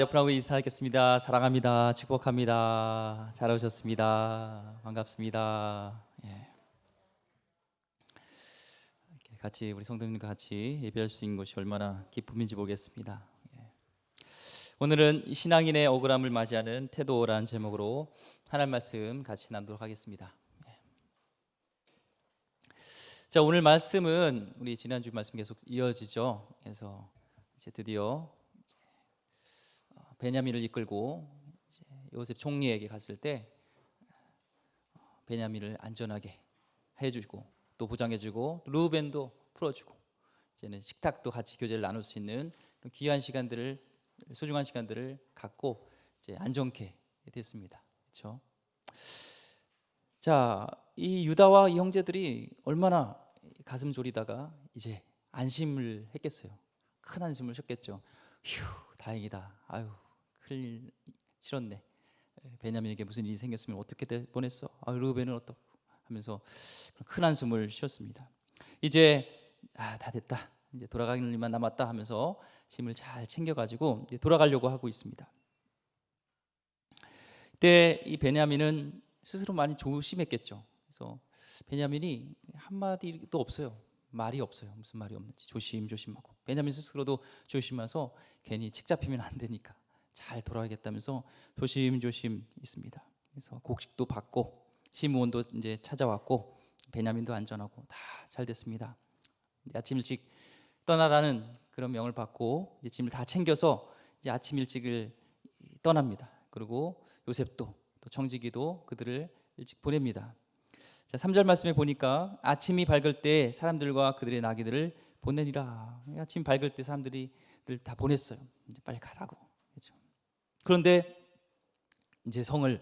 옆으로 인사하겠습니다. 사랑합니다. 축복합니다. 잘 오셨습니다. 반갑습니다. 이렇게 같이 우리 성도님과 같이 예배할 수 있는 것이 얼마나 기쁨인지 모르겠습니다. 오늘은 신앙인의 억울함을 맞이하는 태도라는 제목으로 하나님 말씀 같이 나누도록 하겠습니다. 자, 오늘 말씀은 우리 지난주 말씀 계속 이어지죠. 그래서 이제 드디어 베냐민을 이끌고 이제 요셉 총리에게 갔을 때 베냐민을 안전하게 해주고 또 보장해주고 루벤도 풀어주고 이제는 식탁도 같이 교제를 나눌 수 있는 귀한 시간들을 소중한 시간들을 갖고 이제 안정케 됐습니다. 그렇죠? 자, 이 유다와 이 형제들이 얼마나 가슴 졸이다가 이제 안심을 했겠어요. 큰 안심을 쉬었겠죠. 휴, 다행이다. 아유, 큰일 치렀네. 베냐민에게 무슨 일이 생겼으면 어떻게 보냈어? 아, 루벤은 어떻고 하면서 큰 한숨을 쉬었습니다. 이제 다 됐다. 이제 돌아가는 일만 남았다 하면서 짐을 잘 챙겨가지고 이제 돌아가려고 하고 있습니다. 그때 이 베냐민은 스스로 많이 조심했겠죠. 그래서 베냐민이 한마디도 없어요. 말이 없어요. 무슨 말이 없는지 조심조심하고 베냐민 스스로도 조심해서 괜히 칙 잡히면 안 되니까 잘 돌아가겠다면서 조심조심 있습니다. 그래서 곡식도 받고 시므온도 이제 찾아왔고 베냐민도 안전하고 다 잘 됐습니다. 아침 일찍 떠나라는 그런 명을 받고 이제 짐을 다 챙겨서 이제 아침 일찍을 떠납니다. 그리고 요셉도 또 청지기도 그들을 일찍 보냅니다. 자, 3절 말씀에 보니까 아침이 밝을 때 사람들과 그들의 나귀들을 보내니라. 아침 밝을 때 사람들이 다 보냈어요. 이제 빨리 가라고. 그렇죠? 그런데 이제 성을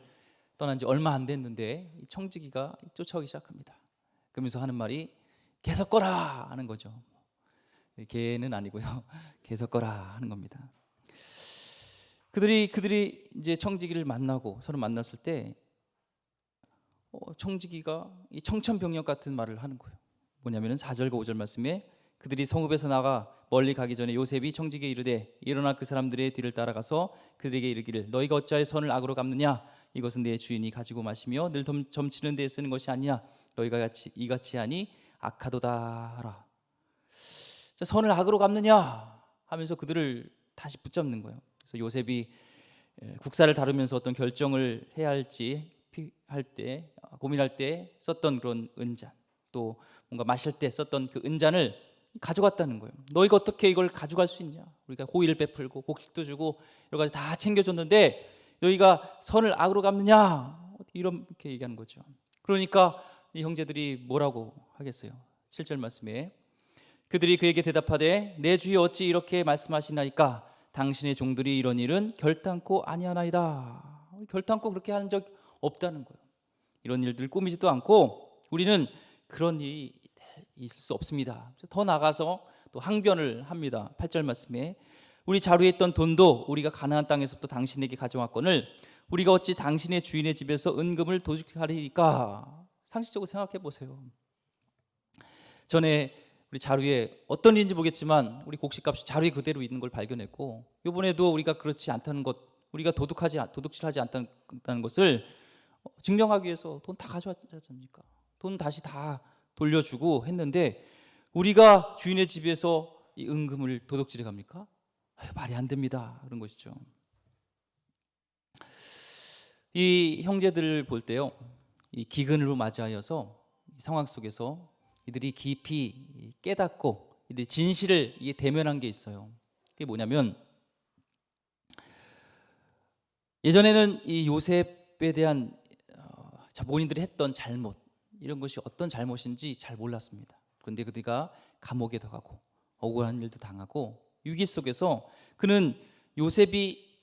떠난 지 얼마 안 됐는데 청지기가 쫓아오기 시작합니다. 그러면서 하는 말이 계속 거라 하는 거죠. 개는 아니고요. 계속 거라 하는 겁니다. 그들이 이제 청지기를 만나고 서로 만났을 때 청지기가 이 청천벽력 같은 말을 하는 거예요. 뭐냐면은 4절과 5절 말씀에 그들이 성읍에서 나가 멀리 가기 전에 요셉이 청지기에 이르되 일어나 그 사람들의 뒤를 따라가서 그들에게 이르기를 너희가 어찌하여 선을 악으로 갚느냐 이것은 내 주인이 가지고 마시며 늘 점치는 데에 쓰는 것이 아니냐 너희가 이같이 하니 악하도다 하라. 자, 선을 악으로 갚느냐 하면서 그들을 다시 붙잡는 거예요. 그래서 요셉이 국사를 다루면서 어떤 결정을 해야 할지 할 때 고민할 때 썼던 그런 은잔 또 뭔가 마실 때 썼던 그 은잔을 가져갔다는 거예요. 너희가 어떻게 이걸 가져갈 수 있냐? 우리가 호의를 베풀고 곡식도 주고 여러 가지 다 챙겨줬는데 너희가 선을 악으로 갚느냐? 이렇게 얘기하는 거죠. 그러니까 이 형제들이 뭐라고 하겠어요? 7절 말씀에 그들이 그에게 대답하되 내 주여 어찌 이렇게 말씀하시나이까 당신의 종들이 이런 일은 결단코 아니하나이다. 결단코 그렇게 한 적 없다는 거예요. 이런 일들 꾸미지도 않고 우리는 그런 일이 있을 수 없습니다. 더 나가서 또 항변을 합니다. 8절 말씀에 우리 자루에 있던 돈도 우리가 가나안 땅에서부터 당신에게 가져왔거늘 우리가 어찌 당신의 주인의 집에서 은금을 도둑하리까? 상식적으로 생각해 보세요. 전에 우리 자루에 어떤 일인지 모르겠지만 우리 곡식값이 자루에 그대로 있는 걸 발견했고 이번에도 우리가 그렇지 않다는 것, 우리가 도둑질하지 않다는 것을 증명하기 위해서 돈 다 가져왔지 않습니까? 돈 다시 다 돌려주고 했는데 우리가 주인의 집에서 이 은금을 도둑질해 갑니까? 말이 안 됩니다. 그런 것이죠. 이 형제들을 볼 때요, 이 기근으로 맞이하여서 이 상황 속에서 이들이 깊이 깨닫고 이들이 진실을 대면한 게 있어요. 그게 뭐냐면 예전에는 이 요셉에 대한 본인들이 했던 잘못 이런 것이 어떤 잘못인지 잘 몰랐습니다. 그런데 그들가 감옥에 들어가고 억울한 일도 당하고 위기 속에서 그는 요셉이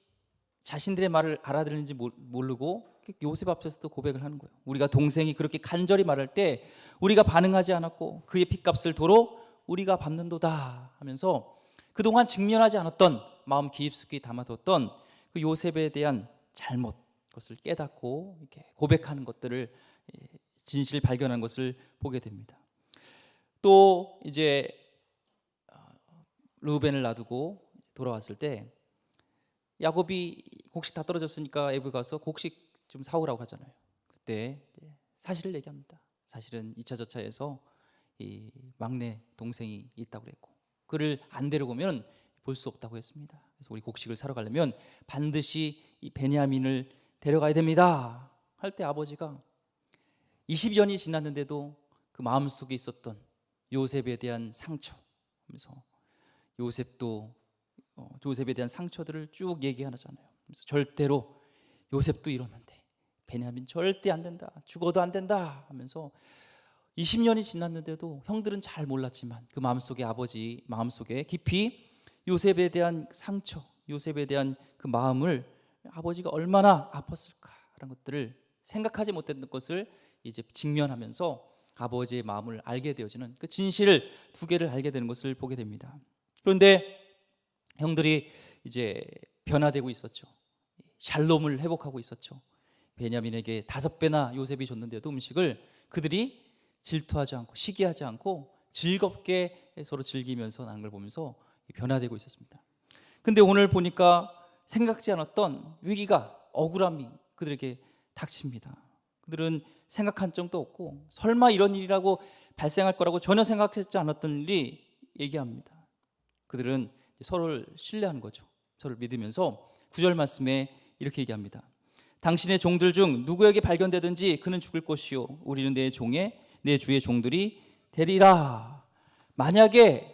자신들의 말을 알아들는지 모르고 요셉 앞에서도 고백을 하는 거예요. 우리가 동생이 그렇게 간절히 말할 때 우리가 반응하지 않았고 그의 핏값을 도로 우리가 갚는도다 하면서 그동안 직면하지 않았던 마음 깊숙이 담아뒀던 그 요셉에 대한 잘못 것을 깨닫고 이렇게 고백하는 것들을 진실 발견한 것을 보게 됩니다. 또 이제 르우벤을 놔두고 돌아왔을 때 야곱이 곡식 다 떨어졌으니까 애굽에 가서 곡식 좀 사오라고 하잖아요. 그때 사실을 얘기합니다. 사실은 2차 저차에서 이 막내 동생이 있다고 그랬고 그를 안 데려오면 볼 수 없다고 했습니다. 그래서 우리 곡식을 사러 가려면 반드시 이 베냐민을 데려가야 됩니다 할 때 아버지가 20년이 지났는데도 그 마음속에 있었던 요셉에 대한 상처 하면서 요셉도 요셉에 대한 상처들을 쭉 얘기하잖아요. 그래서 절대로 요셉도 이러는데 베냐민 절대 안 된다, 죽어도 안 된다 하면서 20년이 지났는데도 형들은 잘 몰랐지만 그 마음속에 아버지 마음속에 깊이 요셉에 대한 상처, 요셉에 대한 그 마음을 아버지가 얼마나 아팠을까라는 것들을 생각하지 못했던 것을 이제 직면하면서 아버지의 마음을 알게 되어지는 그 진실을 두 개를 알게 되는 것을 보게 됩니다. 그런데 형들이 이제 변화되고 있었죠. 샬롬을 회복하고 있었죠. 베냐민에게 5배나 요셉이 줬는데도 음식을 그들이 질투하지 않고 시기하지 않고 즐겁게 서로 즐기면서 나는 걸 보면서 변화되고 있었습니다. 근데 오늘 보니까 생각지 않았던 위기가 억울함이 그들에게 닥칩니다. 그들은 생각한 적도 없고 설마 이런 일이라고 발생할 거라고 전혀 생각하지 않았던 일이 얘기합니다. 그들은 서로를 신뢰하는 거죠. 서로를 믿으면서 9절 말씀에 이렇게 얘기합니다. 당신의 종들 중 누구에게 발견되든지 그는 죽을 것이요 우리는 내 주의 종들이 되리라. 만약에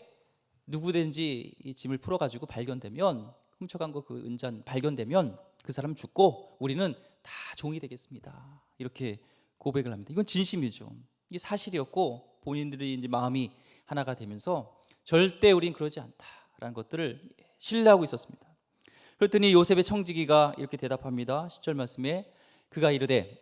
누구든지 이 짐을 풀어가지고 발견되면 훔쳐간 거 그 은잔 발견되면 그 사람 죽고 우리는 다 종이 되겠습니다. 이렇게 고백을 합니다. 이건 진심이죠. 이게 사실이었고 본인들이 이제 마음이 하나가 되면서 절대 우린 그러지 않다라는 것들을 신뢰하고 있었습니다. 그랬더니 요셉의 청지기가 이렇게 대답합니다. 10절 말씀에 그가 이르되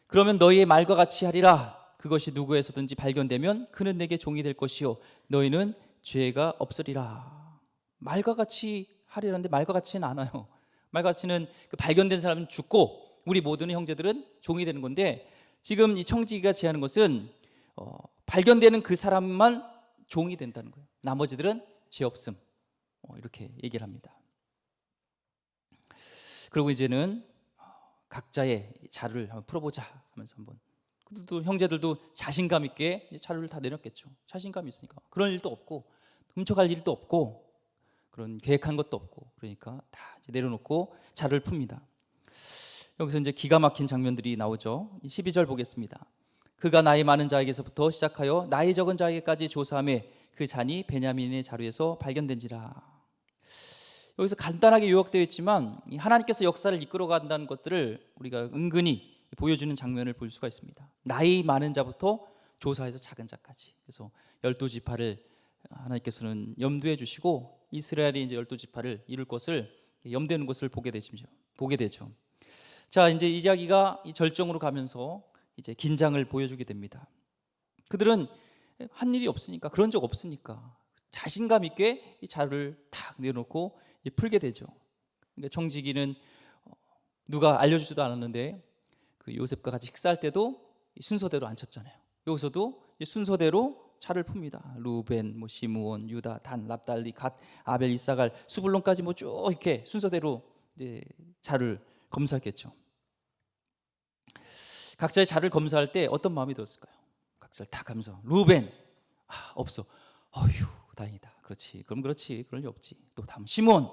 그러면 너희의 말과 같이 하리라. 그것이 누구에서든지 발견되면 그는 내게 종이 될 것이요 너희는 죄가 없으리라. 말과 같이 하리라는데 말과 같지는 않아요. 말과 같이는 그 발견된 사람은 죽고 우리 모든 형제들은 종이 되는 건데 지금 이 청지기가 제안하는 것은 발견되는 그 사람만 종이 된다는 거예요. 나머지들은 죄 없음. 이렇게 얘기를 합니다. 그리고 이제는 각자의 자료를 한번 풀어보자 하면서 한번 그들도 형제들도 자신감 있게 자료를 다 내렸겠죠. 자신감이 있으니까 그런 일도 없고 훔쳐갈 일도 없고 그런 계획한 것도 없고 그러니까 다 이제 내려놓고 자료를 풉니다. 여기서 이제 기가 막힌 장면들이 나오죠. 12절 보겠습니다. 그가 나이 많은 자에게서부터 시작하여 나이 적은 자에게까지 조사함에 그 잔이 베냐민의 자루에서 발견된지라. 여기서 간단하게 요약되어 있지만 하나님께서 역사를 이끌어 간다는 것들을 우리가 은근히 보여주는 장면을 볼 수가 있습니다. 나이 많은 자부터 조사해서 작은 자까지. 그래서 12지파를 하나님께서는 염두에 주시고 이스라엘이 이제 12지파를 이룰 것을 염두하는 것을 보게 되죠. 자, 이제 이 이야기가 절정으로 가면서 이제 긴장을 보여주게 됩니다. 그들은 한 일이 없으니까 그런 적 없으니까 자신감 있게 이 자루를 탁 내놓고 풀게 되죠. 그러니까 청지기는 누가 알려주지도 않았는데 그 요셉과 같이 식사할 때도 순서대로 앉혔잖아요. 여기서도 순서대로 차를 풉니다. 루벤, 시므온, 유다, 단, 납달리, 갓, 아벨, 이사갈, 수불론까지 쭉 이렇게 순서대로 이제 자를 검사했겠죠. 각자의 자를 검사할 때 어떤 마음이 들었을까요? 각자를 다 감사. 루벤, 없어. 어휴, 다행이다. 그렇지. 그럼 그렇지. 그럴 리 없지. 또 다음 시몬,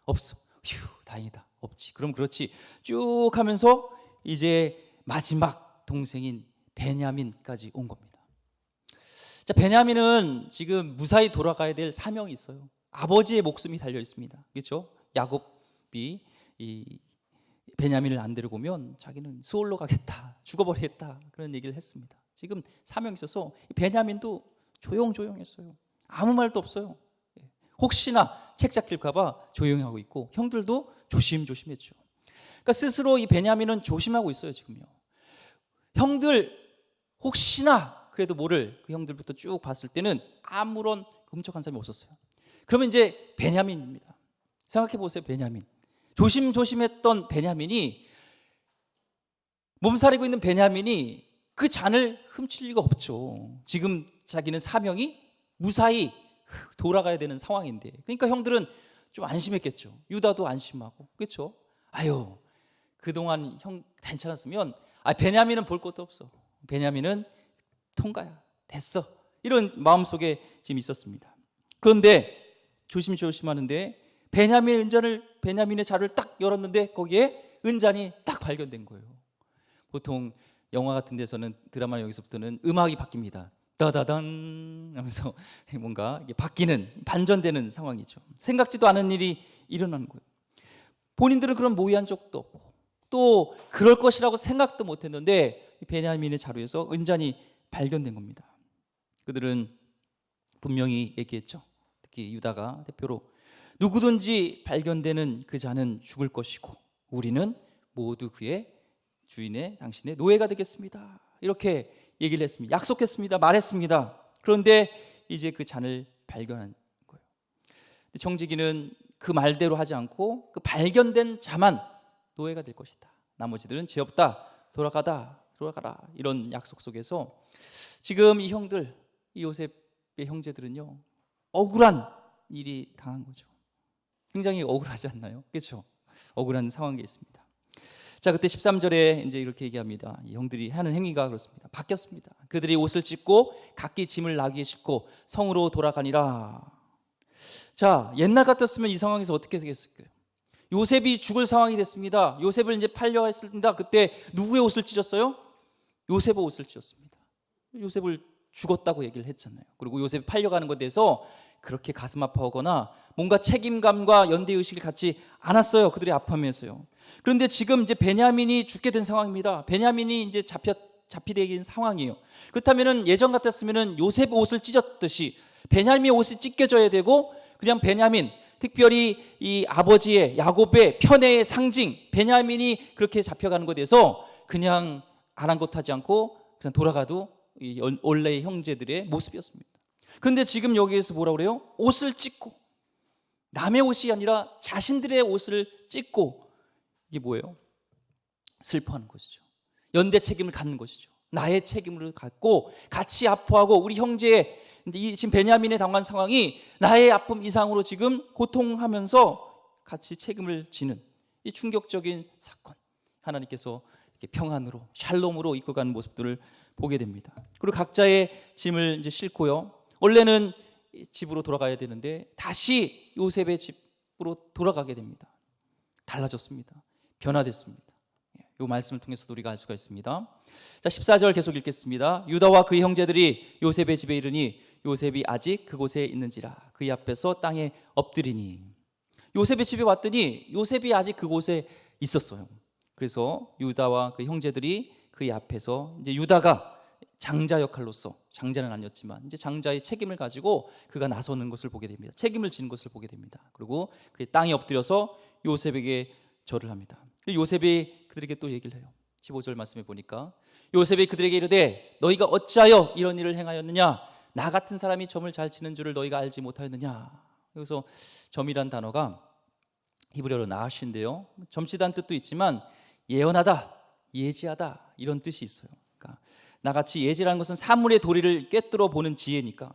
없어. 휴, 다행이다. 없지. 그럼 그렇지. 쭉 하면서 이제 마지막 동생인 베냐민까지 온 겁니다. 자, 베냐민은 지금 무사히 돌아가야 될 사명이 있어요. 아버지의 목숨이 달려 있습니다. 그렇죠? 야곱이 이 베냐민을 안 데리고 오면 자기는 수월로 가겠다, 죽어버리겠다 그런 얘기를 했습니다. 지금 사명이 있어서 베냐민도 조용조용했어요. 아무 말도 없어요. 혹시나 책 잡힐까 봐 조용하고 있고 형들도 조심조심했죠. 그러니까 스스로 이 베냐민은 조심하고 있어요. 지금요. 형들 혹시나 그래도 모를 그 형들부터 쭉 봤을 때는 아무런 훔쳐간 사람이 없었어요. 그러면 이제 베냐민입니다. 생각해 보세요. 베냐민. 조심조심했던 베냐민이 몸살이고 있는 베냐민이 그 잔을 훔칠 리가 없죠. 지금 자기는 사명이 무사히 돌아가야 되는 상황인데 그러니까 형들은 좀 안심했겠죠. 유다도 안심하고, 그렇죠? 아유, 그동안 형 괜찮았으면, 베냐민은 볼 것도 없어. 베냐민은 통과야, 됐어. 이런 마음속에 지금 있었습니다. 그런데 조심조심하는데 베냐민의 자루를 딱 열었는데 거기에 은잔이 딱 발견된 거예요. 보통 영화 같은 데서는, 드라마 여기서부터는 음악이 바뀝니다. 따다단 하면서 뭔가 바뀌는, 반전되는 상황이죠. 생각지도 않은 일이 일어나는 거예요. 본인들은 그런 모의한 적도 없고 또 그럴 것이라고 생각도 못했는데 베냐민의 자루에서 은잔이 발견된 겁니다. 그들은 분명히 얘기했죠. 특히 유다가 대표로, 누구든지 발견되는 그 자는 죽을 것이고 우리는 모두 그의 주인의 당신의 노예가 되겠습니다. 이렇게 얘기를 했습니다. 약속했습니다. 말했습니다. 그런데 이제 그 잔을 발견한 거예요. 청지기는 그 말대로 하지 않고 그 발견된 자만 노예가 될 것이다. 나머지들은 죄 없다. 돌아가라. 이런 약속 속에서 지금 이 형들, 이 요셉의 형제들은요, 억울한 일이 당한 거죠. 굉장히 억울하지 않나요? 그렇죠? 억울한 상황이 있습니다. 자, 그때 13절에 이제 이렇게 얘기합니다. 이 형들이 하는 행위가 그렇습니다. 바뀌었습니다. 그들이 옷을 찢고 각기 짐을 나귀에 싣고 성으로 돌아가니라. 자, 옛날 같았으면 이 상황에서 어떻게 되겠을까요? 요셉이 죽을 상황이 됐습니다. 요셉을 이제 팔려 했습니다. 그때 누구의 옷을 찢었어요? 요셉의 옷을 찢었습니다. 요셉을 죽었다고 얘기를 했잖아요. 그리고 요셉이 팔려가는 것에 대해서 그렇게 가슴 아파하거나 뭔가 책임감과 연대의식을 갖지 않았어요. 그들의 아픔에서요. 그런데 지금 이제 베냐민이 죽게 된 상황입니다. 베냐민이 이제 잡히게 된 상황이에요. 그렇다면은 예전 같았으면은 요셉 옷을 찢었듯이 베냐민의 옷이 찢겨져야 되고, 그냥 베냐민, 특별히 이 아버지의 야곱의 편애의 상징 베냐민이 그렇게 잡혀가는 것에 대해서 그냥 아랑곳하지 않고 그냥 돌아가도 이 원래의 형제들의 모습이었습니다. 그런데 지금 여기에서 뭐라고 그래요? 옷을 찢고, 남의 옷이 아니라 자신들의 옷을 찢고, 이게 뭐예요? 슬퍼하는 것이죠. 연대 책임을 갖는 것이죠. 나의 책임을 갖고 같이 아파하고, 우리 형제의, 지금 베냐민의 당한 상황이 나의 아픔 이상으로 지금 고통하면서 같이 책임을 지는 이 충격적인 사건, 하나님께서 이렇게 평안으로 샬롬으로 이끌어가는 모습들을 보게 됩니다. 그리고 각자의 짐을 이제 싣고요, 원래는 집으로 돌아가야 되는데 다시 요셉의 집으로 돌아가게 됩니다. 달라졌습니다. 변화됐습니다. 이 말씀을 통해서도 우리가 알 수가 있습니다. 자, 14절 계속 읽겠습니다. 유다와 그의 형제들이 요셉의 집에 이르니 요셉이 아직 그곳에 있는지라 그의 앞에서 땅에 엎드리니. 요셉의 집에 왔더니 요셉이 아직 그곳에 있었어요. 그래서 유다와 그 형제들이 그의 앞에서, 이제 유다가 장자 역할로서, 장자는 아니었지만 이제 장자의 책임을 가지고 그가 나서는 것을 보게 됩니다. 책임을 지는 것을 보게 됩니다. 그리고 그의 땅에 엎드려서 요셉에게 절을 합니다. 요셉이 그들에게 또 얘기를 해요. 15절 말씀에 보니까 요셉이 그들에게 이르되 너희가 어찌하여 이런 일을 행하였느냐? 나 같은 사람이 점을 잘 치는 줄을 너희가 알지 못하였느냐? 여기서 점이란 단어가 히브리어로 나하신데요, 점치다는 뜻도 있지만 예언하다, 예지하다 이런 뜻이 있어요. 그러니까 나같이 예지라는 것은 사물의 도리를 꿰뚫어 보는 지혜니까,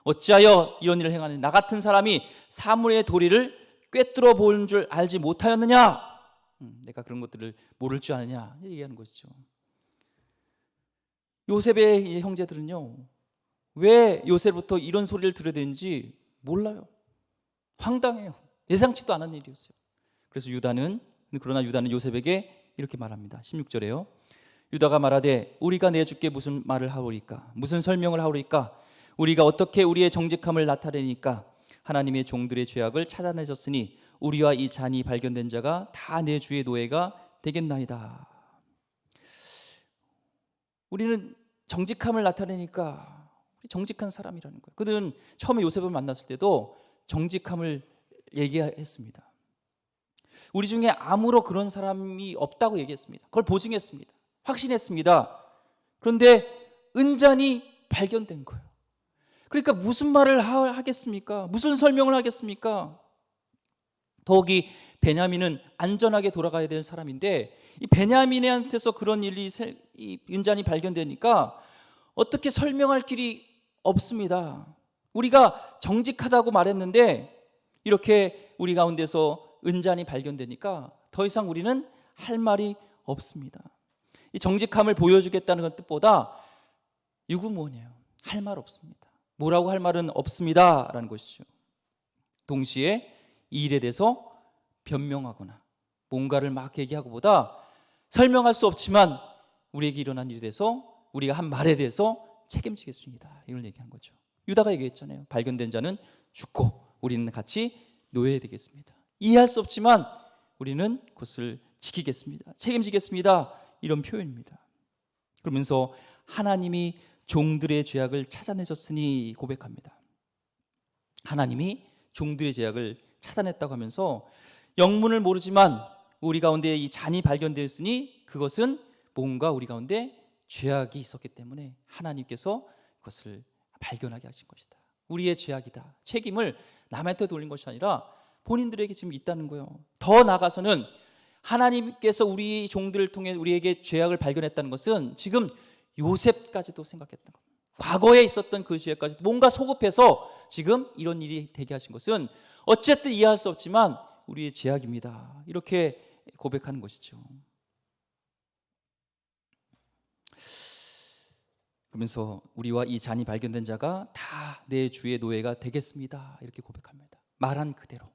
어찌하여 이런 일을 행하느냐? 나 같은 사람이 사물의 도리를 꿰뚫어 보는 줄 알지 못하였느냐? 내가 그런 것들을 모를 줄 아느냐? 얘기하는 것이죠. 요셉의 형제들은요, 왜 요셉부터 이런 소리를 들어야 되는지 몰라요. 황당해요. 예상치도 않은 일이었어요. 그래서 그러나 유다는 요셉에게 이렇게 말합니다. 16절에요. 유다가 말하되 우리가 내 주께 무슨 말을 하오리까? 무슨 설명을 하오리까? 우리가 어떻게 우리의 정직함을 나타내니까? 하나님의 종들의 죄악을 찾아내셨으니 우리와 이 잔이 발견된 자가 다 내 주의 노예가 되겠나이다. 우리는 정직함을 나타내니까 우리 정직한 사람이라는 거예요. 그들은 처음에 요셉을 만났을 때도 정직함을 얘기했습니다. 우리 중에 아무로 그런 사람이 없다고 얘기했습니다. 그걸 보증했습니다. 확신했습니다. 그런데 은잔이 발견된 거예요. 그러니까 무슨 말을 하겠습니까? 무슨 설명을 하겠습니까? 더욱이 베냐민은 안전하게 돌아가야 되는 사람인데 이 베냐민한테서 그런 일이, 이 은잔이 발견되니까 어떻게 설명할 길이 없습니다. 우리가 정직하다고 말했는데 이렇게 우리 가운데서 은잔이 발견되니까 더 이상 우리는 할 말이 없습니다. 이 정직함을 보여주겠다는 것 뜻보다 유구무원이에요. 할 말 없습니다. 뭐라고 할 말은 없습니다 라는 것이죠. 동시에 이 일에 대해서 변명하거나 뭔가를 막 얘기하고보다 설명할 수 없지만 우리에게 일어난 일에 대해서 우리가 한 말에 대해서 책임지겠습니다, 이걸 얘기한 거죠. 유다가 얘기했잖아요. 발견된 자는 죽고 우리는 같이 노예가 되겠습니다. 이해할 수 없지만 우리는 그것을 지키겠습니다, 책임지겠습니다, 이런 표현입니다. 그러면서 하나님이 종들의 죄악을 찾아내셨으니 고백합니다. 하나님이 종들의 죄악을 찾아냈다고 하면서 영문을 모르지만 우리 가운데 이 잔이 발견되었으니 그것은 뭔가 우리 가운데 죄악이 있었기 때문에 하나님께서 그것을 발견하게 하신 것이다. 우리의 죄악이다. 책임을 남한테 돌린 것이 아니라 본인들에게 지금 있다는 거예요. 더 나아가서는 하나님께서 우리 종들을 통해 우리에게 죄악을 발견했다는 것은 지금 요셉까지도 생각했던 겁니다. 과거에 있었던 그 죄까지도 뭔가 소급해서 지금 이런 일이 되게 하신 것은 어쨌든 이해할 수 없지만 우리의 죄악입니다, 이렇게 고백하는 것이죠. 그러면서 우리와 이 잔이 발견된 자가 다 내 주의 노예가 되겠습니다, 이렇게 고백합니다. 말한 그대로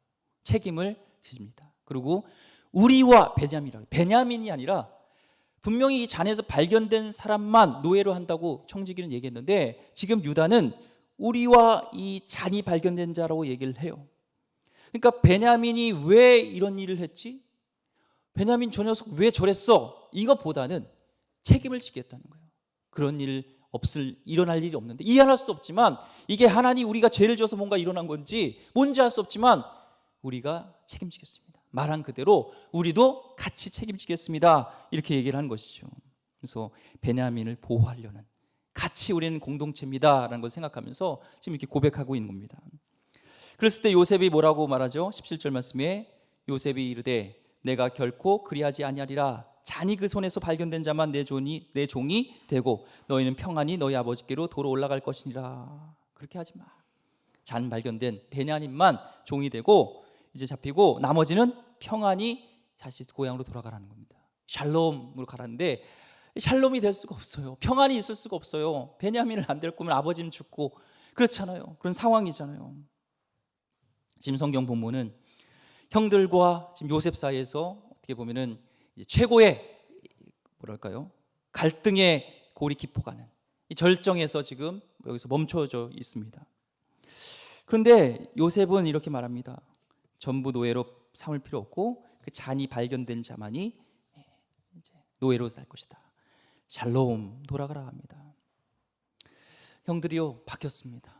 책임을 지십니다. 그리고 우리와 베냐민이 아니라 분명히 이 잔에서 발견된 사람만 노예로 한다고 청지기는 얘기했는데 지금 유다는 우리와 이 잔이 발견된 자라고 얘기를 해요. 그러니까 베냐민이 왜 이런 일을 했지? 베냐민 저 녀석 왜 저랬어? 이거보다는 책임을 지겠다는 거예요. 그런 일 일어날 일이 없는데, 이해할 수 없지만 이게 하나님 우리가 죄를 져서 뭔가 일어난 건지 뭔지 알 수 없지만 우리가 책임지겠습니다. 말한 그대로 우리도 같이 책임지겠습니다, 이렇게 얘기를 하는 것이죠. 그래서 베냐민을 보호하려는, 같이 우리는 공동체입니다 라는 걸 생각하면서 지금 이렇게 고백하고 있는 겁니다. 그랬을 때 요셉이 뭐라고 말하죠? 17절 말씀에 요셉이 이르되 내가 결코 그리하지 아니하리라. 잔이 그 손에서 발견된 자만 내 종이 되고 너희는 평안히 너희 아버지께로 도로 올라갈 것이니라. 그렇게 하지 마. 잔 발견된 베냐민만 종이 되고 이제 잡히고 나머지는 평안히 다시 고향으로 돌아가라는 겁니다. 샬롬으로 가라는데 샬롬이 될 수가 없어요. 평안이 있을 수가 없어요. 베냐민을 안 될 거면 아버지는 죽고 그렇잖아요. 그런 상황이잖아요. 지금 성경 본문은 형들과 지금 요셉 사이에서 어떻게 보면은 최고의 뭐랄까요? 갈등의 고리키포가는 이 절정에서 지금 여기서 멈춰져 있습니다. 그런데 요셉은 이렇게 말합니다. 전부 노예로 삼을 필요 없고 그 잔이 발견된 자만이 이제 노예로 살 것이다. 샬롬, 돌아가라 합니다. 형들이요, 바뀌었습니다.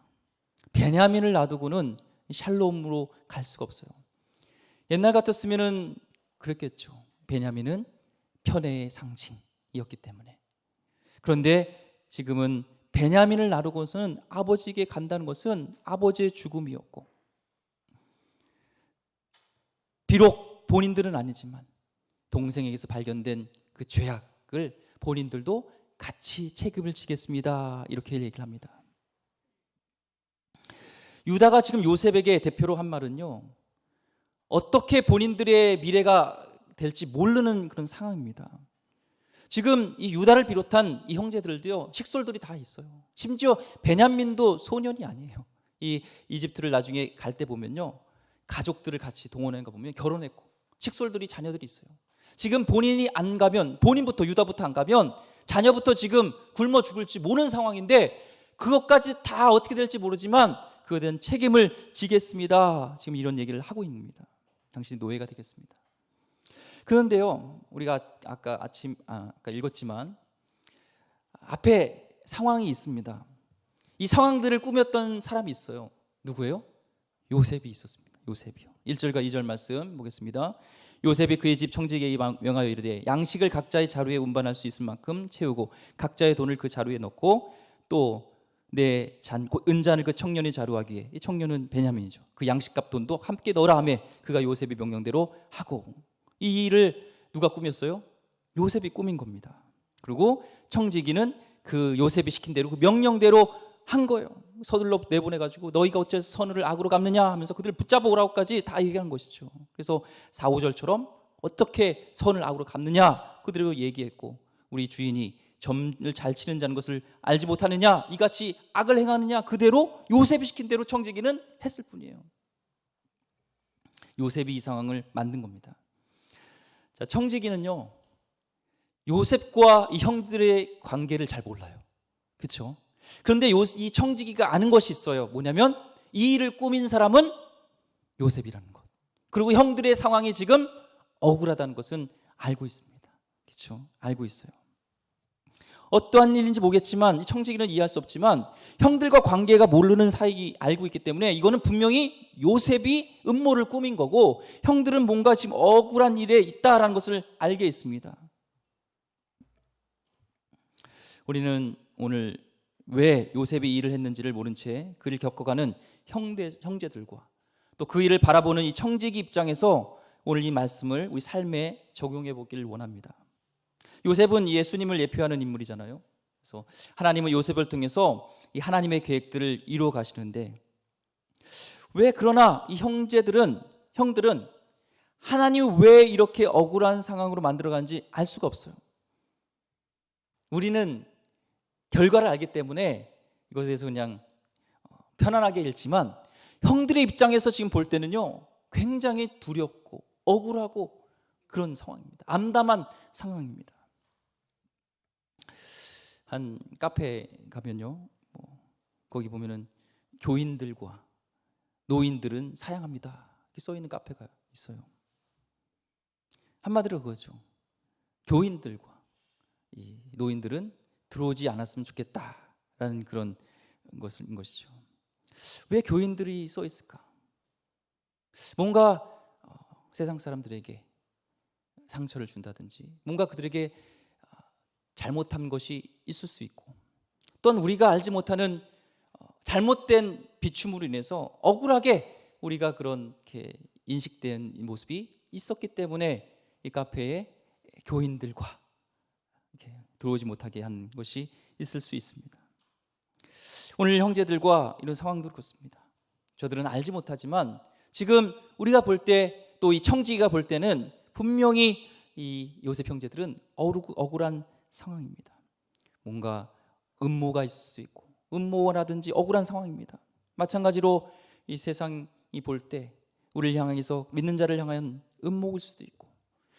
베냐민을 놔두고는 샬롬으로 갈 수가 없어요. 옛날 같았으면은 그랬겠죠. 베냐민은 편애의 상징이었기 때문에. 그런데 지금은 베냐민을 나누고서는 아버지에게 간다는 것은 아버지의 죽음이었고, 비록 본인들은 아니지만 동생에게서 발견된 그 죄악을 본인들도 같이 책임을 지겠습니다, 이렇게 얘기를 합니다. 유다가 지금 요셉에게 대표로 한 말은요, 어떻게 본인들의 미래가 될지 모르는 그런 상황입니다. 지금 이 유다를 비롯한 이 형제들도요, 식솔들이 다 있어요. 심지어 베냐민도 소년이 아니에요. 이 이집트를 나중에 갈 때 보면요, 가족들을 같이 동원한 거 보면 결혼했고 식솔들이 자녀들이 있어요. 지금 본인이 안 가면, 본인부터 유다부터 안 가면 자녀부터 지금 굶어 죽을지 모르는 상황인데 그것까지 다 어떻게 될지 모르지만 그에 대한 책임을 지겠습니다, 지금 이런 얘기를 하고 있는 겁니다. 당신이 노예가 되겠습니다. 그런데요, 우리가 아까 읽었지만 앞에 상황이 있습니다. 이 상황들을 꾸몄던 사람이 있어요. 누구예요? 요셉이 있었습니다. 요셉이요. 1절과 2절 말씀 보겠습니다. 요셉이 그의 집 청지기에게 명하여 이르되 양식을 각자의 자루에 운반할 수 있을 만큼 채우고 각자의 돈을 그 자루에 넣고 또 내 은잔을 그 청년의 자루하기에, 이 청년은 베냐민이죠. 그 양식값 돈도 함께 넣으라 하며 그가 요셉의 명령대로 하고, 이 일을 누가 꾸몄어요? 요셉이 꾸민 겁니다. 그리고 청지기는 그 요셉이 시킨 대로 그 명령대로 한 거예요. 서둘러 내보내가지고 너희가 어째서 선을 악으로 갚느냐 하면서 그들을 붙잡아 오라고까지 다 얘기한 것이죠. 그래서 4, 5절처럼 어떻게 선을 악으로 갚느냐 그대로 얘기했고, 우리 주인이 점을 잘 치는 자는 것을 알지 못하느냐, 이같이 악을 행하느냐, 그대로 요셉이 시킨 대로 청지기는 했을 뿐이에요. 요셉이 이 상황을 만든 겁니다. 자, 청지기는요, 요셉과 이 형들의 관계를 잘 몰라요. 그렇죠? 그런데 이 청지기가 아는 것이 있어요. 뭐냐면 이 일을 꾸민 사람은 요셉이라는 것, 그리고 형들의 상황이 지금 억울하다는 것은 알고 있습니다. 그렇죠? 알고 있어요. 어떠한 일인지 모르겠지만, 청지기는 이해할 수 없지만 형들과 관계가 모르는 사이 알고 있기 때문에 이거는 분명히 요셉이 음모를 꾸민 거고, 형들은 뭔가 지금 억울한 일에 있다라는 것을 알게 있습니다. 우리는 오늘 왜 요셉이 이 일을 했는지를 모른 채 그를 겪어가는 형제들과 또 그 일을 바라보는 이 청지기 입장에서 오늘 이 말씀을 우리 삶에 적용해 보기를 원합니다. 요셉은 예수님을 예표하는 인물이잖아요. 그래서 하나님은 요셉을 통해서 이 하나님의 계획들을 이루어 가시는데, 왜 그러나 이 형들은 하나님이 왜 이렇게 억울한 상황으로 만들어간지 알 수가 없어요. 우리는 결과를 알기 때문에 이것에 대해서 그냥 편안하게 읽지만, 형들의 입장에서 지금 볼 때는요, 굉장히 두렵고 억울하고 그런 상황입니다. 암담한 상황입니다. 한 카페에 가면요, 거기 보면은 교인들과 노인들은 사양합니다 이렇게 써 있는 카페가 있어요. 한마디로 그거죠. 교인들과 이 노인들은 들어오지 않았으면 좋겠다라는 그런 것이죠. 왜 교인들이 써 있을까? 뭔가 세상 사람들에게 상처를 준다든지, 뭔가 그들에게 잘못한 것이 있을 수 있고, 또한 우리가 알지 못하는 잘못된 비춤으로 인해서 억울하게 우리가 그렇게 인식된 모습이 있었기 때문에 이 카페에 교인들과 이렇게 들어오지 못하게 한 것이 있을 수 있습니다. 오늘 형제들과 이런 상황도 그렇습니다. 저들은 알지 못하지만 지금 우리가 볼 때, 또 이 청지기가 볼 때는 분명히 이 요셉 형제들은 억울한 상황입니다. 뭔가 음모가 있을 수도 있고, 음모라든지 억울한 상황입니다. 마찬가지로 이 세상이 볼 때 우리를 향해서, 믿는 자를 향한 음모일 수도 있고,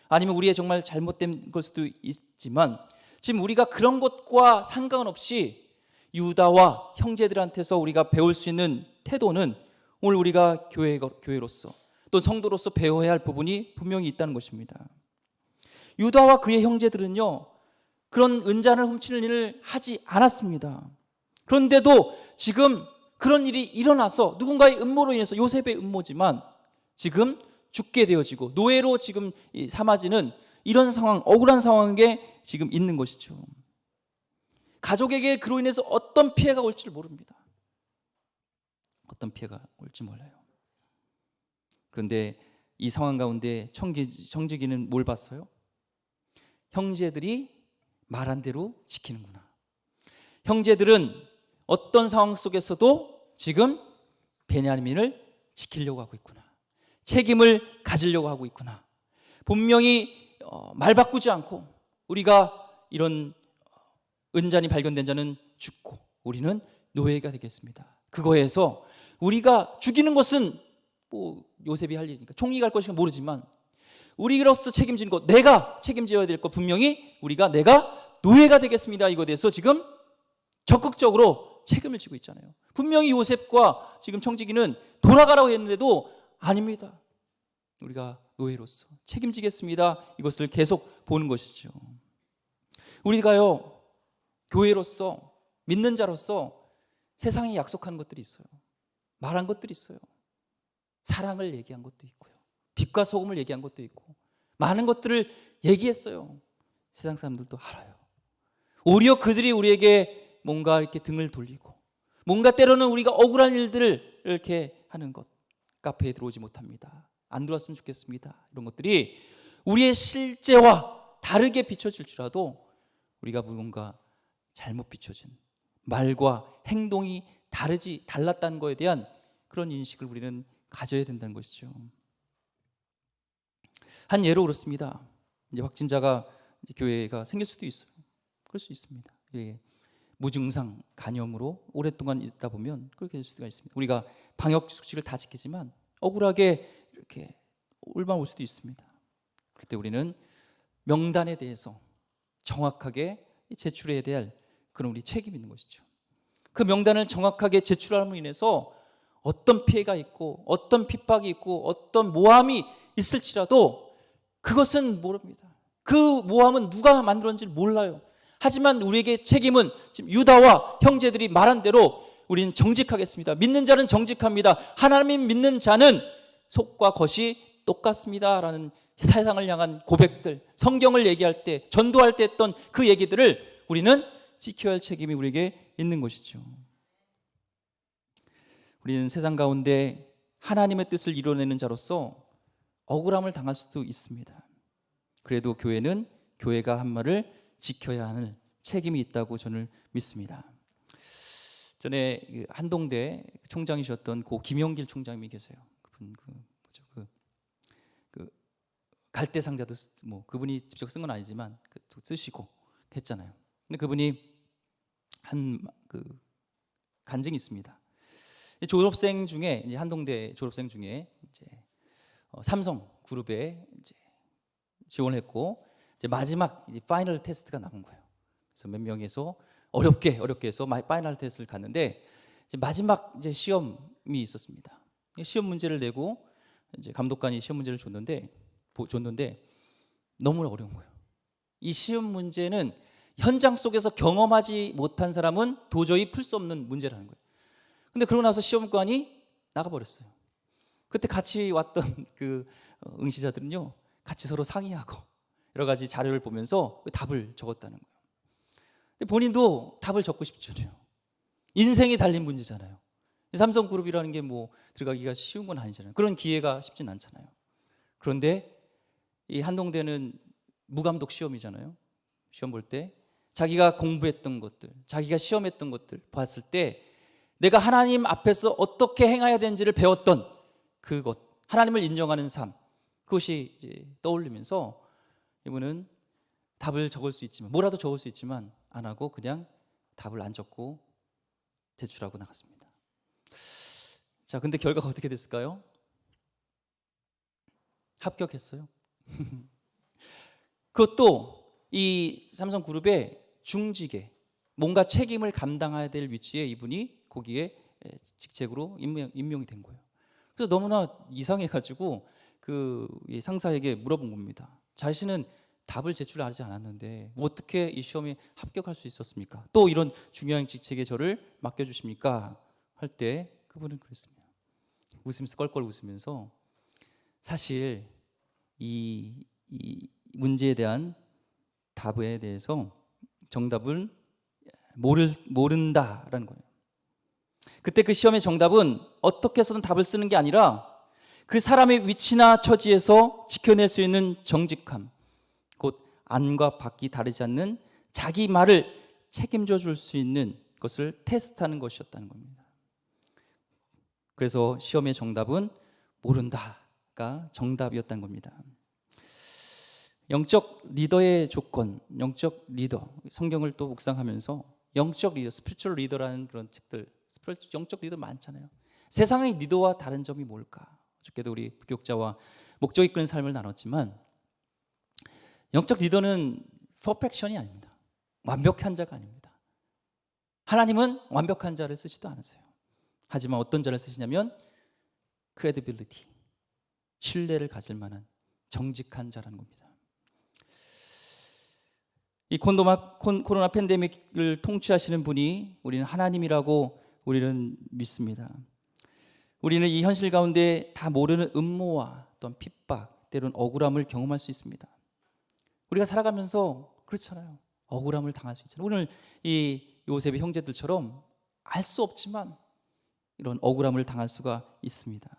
아니면 우리의 정말 잘못된 걸 수도 있지만, 지금 우리가 그런 것과 상관없이 유다와 형제들한테서 우리가 배울 수 있는 태도는, 오늘 우리가 교회로서 또 성도로서 배워야 할 부분이 분명히 있다는 것입니다. 유다와 그의 형제들은요, 그런 은잔을 훔치는 일을 하지 않았습니다. 그런데도 지금 그런 일이 일어나서, 누군가의 음모로 인해서, 요셉의 음모지만 지금 죽게 되어지고 노예로 지금 삼아지는 이런 상황, 억울한 상황에 지금 있는 것이죠. 가족에게 그로 인해서 어떤 피해가 올지를 모릅니다. 어떤 피해가 올지 몰라요. 그런데 이 상황 가운데 청지기는 뭘 봤어요? 형제들이 말한 대로 지키는구나. 형제들은 어떤 상황 속에서도 지금 베냐민을 지키려고 하고 있구나. 책임을 가지려고 하고 있구나. 분명히 말 바꾸지 않고, 우리가 이런 은잔이 발견된 자는 죽고 우리는 노예가 되겠습니다. 그거에서 우리가 죽이는 것은 뭐 요셉이 할 일이니까, 총리 갈 것인가 모르지만, 우리로서 책임지는 것, 내가 책임져야 될 것, 분명히 내가 노예가 되겠습니다. 이거에 대해서 지금 적극적으로 책임을 지고 있잖아요. 분명히 요셉과 지금 청지기는 돌아가라고 했는데도 아닙니다. 우리가 노예로서 책임지겠습니다. 이것을 계속 보는 것이죠. 우리가요, 교회로서, 믿는 자로서 세상에 약속한 것들이 있어요. 말한 것들이 있어요. 사랑을 얘기한 것도 있고요, 빛과 소금을 얘기한 것도 있고, 많은 것들을 얘기했어요. 세상 사람들도 알아요. 오히려 그들이 우리에게 뭔가 이렇게 등을 돌리고, 뭔가 때로는 우리가 억울한 일들을 이렇게 하는 것, 카페에 들어오지 못합니다, 안 들어왔으면 좋겠습니다, 이런 것들이 우리의 실제와 다르게 비춰질지라도 우리가 뭔가 잘못 비춰진 말과 행동이 달랐다는 거에 대한 그런 인식을 우리는 가져야 된다는 것이죠. 한 예로 그렇습니다. 이제 확진자가 이제 교회가 생길 수도 있어요. 그럴 수 있습니다. 예. 무증상 간염으로 오랫동안 있다 보면 그렇게 될 수가 있습니다. 우리가 방역 수칙을 다 지키지만 억울하게 이렇게 올만 올 수도 있습니다. 그때 우리는 명단에 대해서 정확하게 제출해야 될 그런 우리 책임이 있는 것이죠. 그 명단을 정확하게 제출함으로 인해서 어떤 피해가 있고 어떤 핍박이 있고 어떤 모함이 있을지라도 그것은 모릅니다. 그 모함은 누가 만들었는지 몰라요. 하지만 우리에게 책임은 지금 유다와 형제들이 말한 대로 우리는 정직하겠습니다. 믿는 자는 정직합니다. 하나님 믿는 자는 속과 겉이 똑같습니다 라는 세상을 향한 고백들, 성경을 얘기할 때, 전도할 때 했던 그 얘기들을 우리는 지켜야 할 책임이 우리에게 있는 것이죠. 우리는 세상 가운데 하나님의 뜻을 이뤄내는 자로서 억울함을 당할 수도 있습니다. 그래도 교회는 교회가 한 말을 지켜야 하는 책임이 있다고 저는 믿습니다. 전에 한동대 총장이셨던 고 김영길 총장님이 계세요. 그분 갈대상자도 뭐 그분이 직접 쓴 건 아니지만 쓰시고 했잖아요. 근데 그분이 한 간증이 있습니다. 졸업생 중에 이제 한동대 졸업생 중에 이제 삼성 그룹에 이제 지원했고 이제 마지막 이제 파이널 테스트가 남은 거예요. 그래서 몇 명에서 어렵게 해서 파이널 테스트를 갔는데 이제 마지막 이제 시험이 있었습니다. 시험 문제를 내고 이제 감독관이 시험 문제를 줬는데 너무 어려운 거예요. 이 시험 문제는 현장 속에서 경험하지 못한 사람은 도저히 풀 수 없는 문제라는 거예요. 근데 그러고 나서 시험관이 나가버렸어요. 그때 같이 왔던 그 응시자들은요, 같이 서로 상의하고 여러 가지 자료를 보면서 답을 적었다는 거예요. 근데 본인도 답을 적고 싶잖아요. 인생이 달린 문제잖아요. 삼성그룹이라는 게 뭐 들어가기가 쉬운 건 아니잖아요. 그런 기회가 쉽진 않잖아요. 그런데 이 한동대는 무감독 시험이잖아요. 시험 볼 때 자기가 공부했던 것들, 자기가 시험했던 것들 봤을 때 내가 하나님 앞에서 어떻게 행해야 되는지를 배웠던 그것, 하나님을 인정하는 삶, 그것이 이제 떠올리면서 이분은 답을 적을 수 있지만, 뭐라도 적을 수 있지만 안 하고 그냥 답을 안 적고 제출하고 나갔습니다. 자, 근데 결과가 어떻게 됐을까요? 합격했어요. 그것도 이 삼성그룹의 중직에 뭔가 책임을 감당해야 될 위치에 이분이 거기에 직책으로 임명이 된 거예요. 그래서 너무나 이상해가지고 그 상사에게 물어본 겁니다. 자신은 답을 제출하지 않았는데 어떻게 이 시험에 합격할 수 있었습니까? 또 이런 중요한 직책에 저를 맡겨주십니까? 할 때 그분은 그랬습니다. 웃으면서 껄껄 웃으면서 사실 이 문제에 대한 답에 대해서 정답을 모른다라는 거예요. 그때 그 시험의 정답은 어떻게 해서든 답을 쓰는 게 아니라 그 사람의 위치나 처지에서 지켜낼 수 있는 정직함, 곧 안과 밖이 다르지 않는 자기 말을 책임져 줄 수 있는 것을 테스트하는 것이었다는 겁니다. 그래서 시험의 정답은 모른다가 정답이었다는 겁니다. 영적 리더의 조건, 영적 리더, 성경을 또 묵상하면서 영적 리더, 스피리추얼 리더라는 그런 책들, 영적 리더 많잖아요. 세상의 리더와 다른 점이 뭘까? 어저께도 우리 부교육자와 목적 이끄는 삶을 나눴지만 영적 리더는 퍼펙션이 아닙니다. 완벽한 자가 아닙니다. 하나님은 완벽한 자를 쓰지도 않으세요. 하지만 어떤 자를 쓰시냐면 credibility, 신뢰를 가질 만한 정직한 자라는 겁니다. 이 코로나 팬데믹을 통치하시는 분이 우리는 하나님이라고 우리는 믿습니다. 우리는 이 현실 가운데 다 모르는 음모와 또한 핍박, 때로는 억울함을 경험할 수 있습니다. 우리가 살아가면서 그렇잖아요. 억울함을 당할 수 있잖아요. 오늘 이 요셉의 형제들처럼 알 수 없지만 이런 억울함을 당할 수가 있습니다.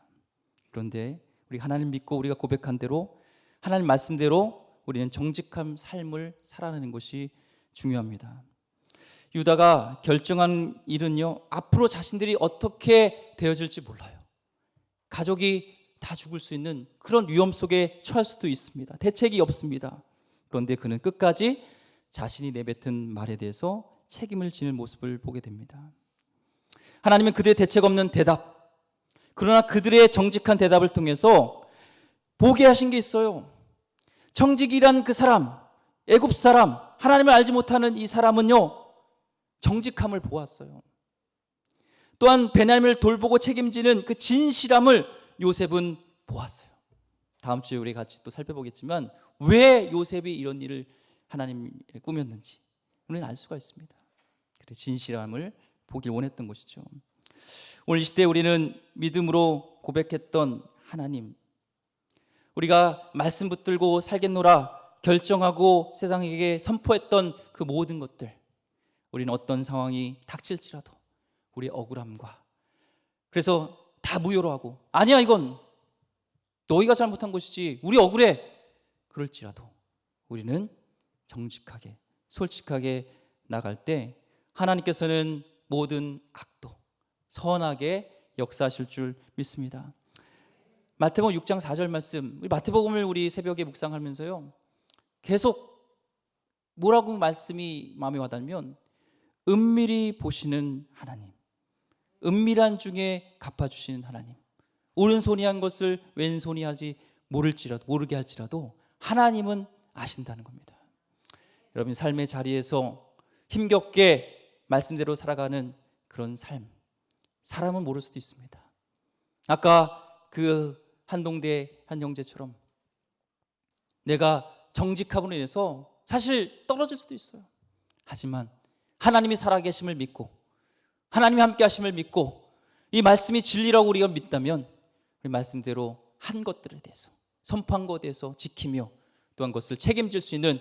그런데 우리 하나님 믿고 우리가 고백한 대로 하나님 말씀대로 우리는 정직한 삶을 살아내는 것이 중요합니다. 유다가 결정한 일은요, 앞으로 자신들이 어떻게 되어질지 몰라요. 가족이 다 죽을 수 있는 그런 위험 속에 처할 수도 있습니다. 대책이 없습니다. 그런데 그는 끝까지 자신이 내뱉은 말에 대해서 책임을 지는 모습을 보게 됩니다. 하나님은 그들의 대책 없는 대답, 그러나 그들의 정직한 대답을 통해서 보게 하신 게 있어요. 정직이란 그 사람, 애굽 사람, 하나님을 알지 못하는 이 사람은요, 정직함을 보았어요. 또한 베냐민을 돌보고 책임지는 그 진실함을 요셉은 보았어요. 다음 주에 우리 같이 또 살펴보겠지만 왜 요셉이 이런 일을 하나님에 꾸몄는지 우리는 알 수가 있습니다. 그래, 진실함을 보길 원했던 것이죠. 오늘 이 시대에 우리는 믿음으로 고백했던 하나님, 우리가 말씀 붙들고 살겠노라 결정하고 세상에게 선포했던 그 모든 것들, 우리는 어떤 상황이 닥칠지라도 우리의 억울함과, 그래서 다 무효로 하고, 아니야 이건 너희가 잘못한 것이지 우리 억울해, 그럴지라도 우리는 정직하게 솔직하게 나갈 때 하나님께서는 모든 악도 선하게 역사하실 줄 믿습니다. 마태복음 6장 4절 말씀, 마태복음을 우리 새벽에 묵상하면서요, 계속 뭐라고 말씀이 마음에 와닿으면 은밀히 보시는 하나님, 은밀한 중에 갚아주시는 하나님, 오른손이 한 것을 왼손이 모르게 할지라도 하나님은 아신다는 겁니다. 여러분 삶의 자리에서 힘겹게 말씀대로 살아가는 그런 삶, 사람은 모를 수도 있습니다. 아까 그 한동대 한 형제처럼 내가 정직함으로 인해서 사실 떨어질 수도 있어요. 하지만 하나님이 살아계심을 믿고 하나님이 함께 하심을 믿고 이 말씀이 진리라고 우리가 믿다면 이 말씀대로 한 것들에 대해서, 선포한 것에 대해서 지키며 또한 것을 책임질 수 있는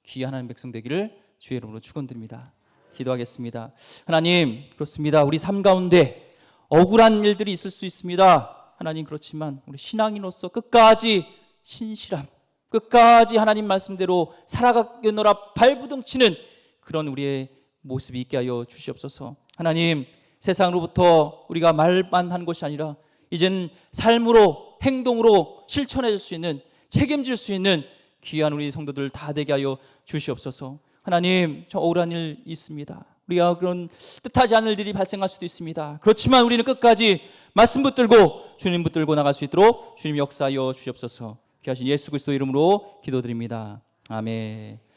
귀한 하나님 백성 되기를 주의 이름으로 축원드립니다. 기도하겠습니다. 하나님, 그렇습니다. 우리 삶 가운데 억울한 일들이 있을 수 있습니다. 하나님, 그렇지만 우리 신앙인으로서 끝까지 신실함, 끝까지 하나님 말씀대로 살아가겠노라 발부둥치는 그런 우리의 모습이 있게 하여 주시옵소서. 하나님, 세상으로부터 우리가 말만 한 것이 아니라 이제는 삶으로, 행동으로 실천해 줄 수 있는, 책임질 수 있는 귀한 우리 성도들 다 되게 하여 주시옵소서. 하나님, 저 억울한 일 있습니다. 우리가 그런 뜻하지 않은 일들이 발생할 수도 있습니다. 그렇지만 우리는 끝까지 말씀 붙들고 주님 붙들고 나갈 수 있도록 주님 역사하여 주시옵소서. 귀하신 예수 그리스도 이름으로 기도드립니다. 아멘.